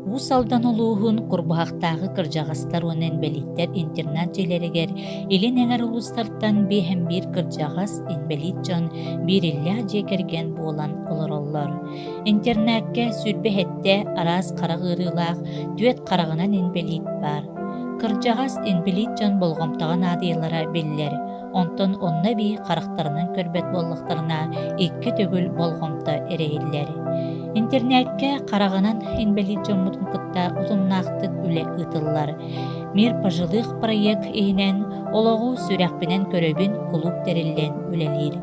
Усалдан олуғын құрбағақтағы кыржағастар онен белиттер интернат желерігер, илин әңір ұлыстартан бейхем бір кыржағас инбелит жон бірілля жекерген болан олар. Интернатке сүрбе хетте арас қарағырылақ дүет қарағынан инбелит бар. Кыржағас инбелит жон болғамтаған адыйлара беллер. Онтон онна бей қарақтарынан көрбет боллақтарына икки төгіл болғамта эрейілер. Интернетке қарағынан инбелит жоммутун кытта утумнақтык үле ытыллар. Мир пажылық проект ийнен олоғу сүрәқпінен көрөбін клуб терилен үлелер.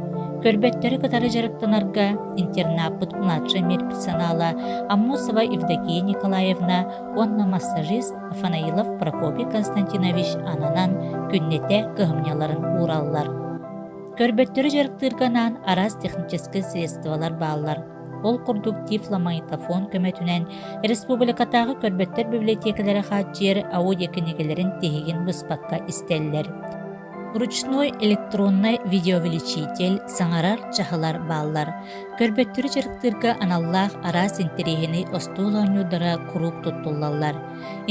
Көрбеттері кытары жарықтанарға интернапыт младший мир персонала Аммусова Евдокия Николаевна, онна массажист Афанаилов Прокопий Константинович ананан күннете кыгымняларын ураллар. Көрбеттері жарықтырганан арас технический средстволар баалар. Ол курдук тифломагнитофон көмөтүнен республикатағы көрбеттер библиотекалары хатчер аудиокнигелерин тегин бұспаққа истеллер. Ручной электронный видеоувеличитель саңарар чахалар баллар. Көрбеттері жарықтырға аналлах арас интерегіні остууланюдара куруп туттулалар.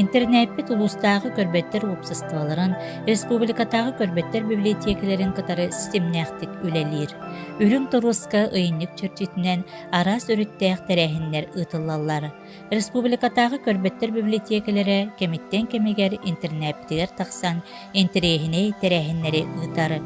Интернетпет улустағы көрбеттер обществоларын, республикатағы көрбеттер библиотекаларын кытары системнәқтік үлелер. Үрің Торуска ыйынник чөрчетінен арас өріттәқ тәрәхінлер ытылалар. Республикатағы көрбеттер библиотекалары кеметтен кемегер интернеттігер тақсан интерегіне тәрәхінлері ытары.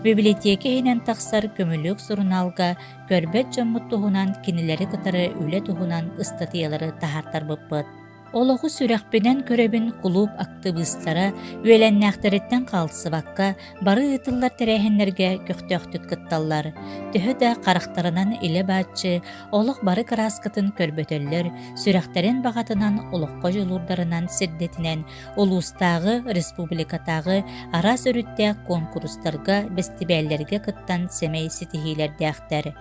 Библиотека хинен тақсар көмілік сұрыналға көрбет жоммут туғунан кинилері кытары үле туғунан ыстатиялары тахартар бұппыт. Олығы сүрәқпенен көребін клуб активистары өйленнәқтіреттен қалсыбаққа бары ытыллар тәрәхінлерге көқтөқтік кытталлар. Түхі да қарақтарынан иле бәтші, олық бары қараскытын көрбөтөллер, сүрәқтерін бағатынан олыққа жолурдарынан сирдетінен улустағы, республикатағы арас өріттәк конкурстарға, бестибәллерге кыттан семей сетихилерді әқтер.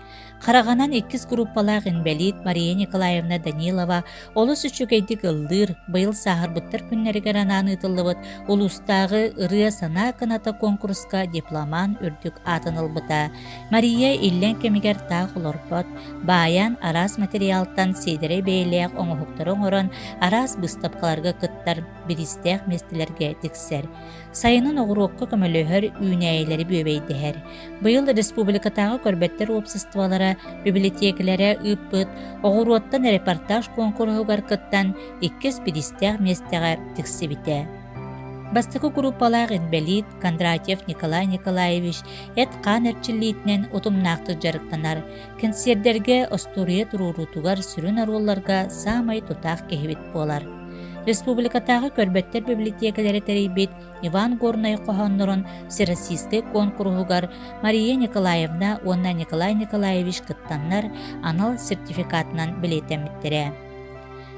Қарағанан 2 группалақ инбелит Мария Николаевна Данилова олы сүчүгейдік ылдыр, быйыл сахарбыттар күннерігер ананы ытылыбыт, улустағы ырыя сана кыната конкурска дипломан үрдік атынылбыта. Мария иллен кемигер тақ олорпот, баян арас материалтан сейдері бейлеяқ оңығықтарын орын арас бұстапқаларға кыттар бірістеқ местелерге тіксер. Сайынын оғыруққа көмөлөһөр үйнәйлері бөбейдігер. Быйыл республикатағы көрбеттер обществолары библиотекалары ыппыт, оғыруоттан репортаж конкурсугар кыттан 2 бірістеқ местеға тіксі біте. Бастықы группалар инбелит Кондратьев Николай Николаевич эт қан әрчілейтінен ұтымнақты жарықтанар. Консердерге остурия тұрурутугар сүрін аруларға самай тұтақ кехбет болар. Республикатағы көрбеттер библиотекалары тәрейбет Иван Горнай қоғаннырын всероссийский конкурсугар Мария Николаевна, онна Николай Николаевич кыттаннар анал сертификатынан билетеметтері.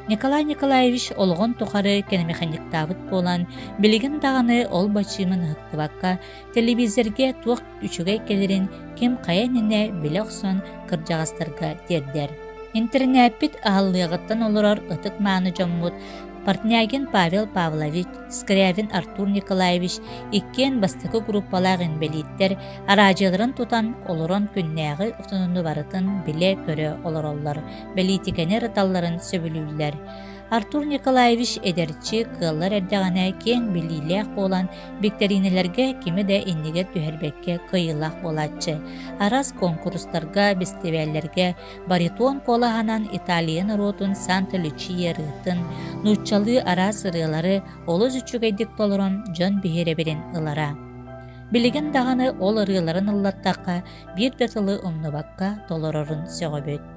Николай Николаевич олғын тұқары кенемеханиктабыт болан, білген дағаны ол бачымын ғыттыбаққа телевизорге туақ үшіге келерін кем қаяніне біліқсон кыржағастарға тердер. Интернетпит ағаллығыттан олырар ұтық маңы жоммут Портнягин Павел Павлович, Скрявин Артур Николаевич, иккен бастықы группалар инбелиттер арачыларын тутан олырын күннәғы ұтынуны барытын біле көрі олыроллар, белитикені рыталларын сөбілілер. Артур Николаевич эдерчи кыллар әрдіғана кен білилек болан бектеринелерге кеми де иннеге түхербекке кыйылақ болатчы. Арас конкурстарға, бестивеллерге, баритон колағанан Италиян ротун Санта-Лючия рытын, нуччалы арас ырылары олыз үчүгейдік толырын жон бихереберін ылара. Білеген дағаны ол ырыларын ыллаттаққа бір датылы умнубаққа толырырын сөғөбөт.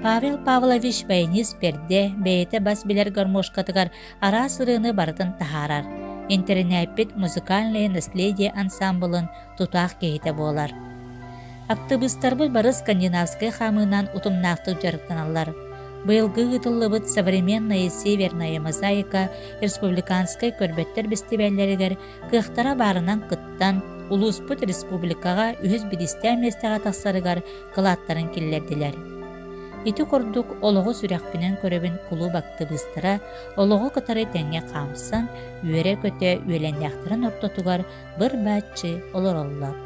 Павел Павлович байниз перде, бейте бас билер гармошкатыгар ара сырыны бартын тахарар. Интернетпет музыкальное наследие ансамблын тутақ кейте болар. Активисттарбы бары скандинавскай хамынан утумнақтық жарықтаналар. Быйылгы гытыллыбыт современная северная мозаика республиканскай көрбеттер бестибеллерігер кықтара барынан кыттан улуспут республикаға үз бідістер местеға тақсарыгар кылаттарын келлерділер. Ити кордук олығы сүрәқпінен көребін клуб активистара олығы кытары тәңе қамсан, үйере көте үйеленяқтырын оптотугар бір бәтчі олар олар.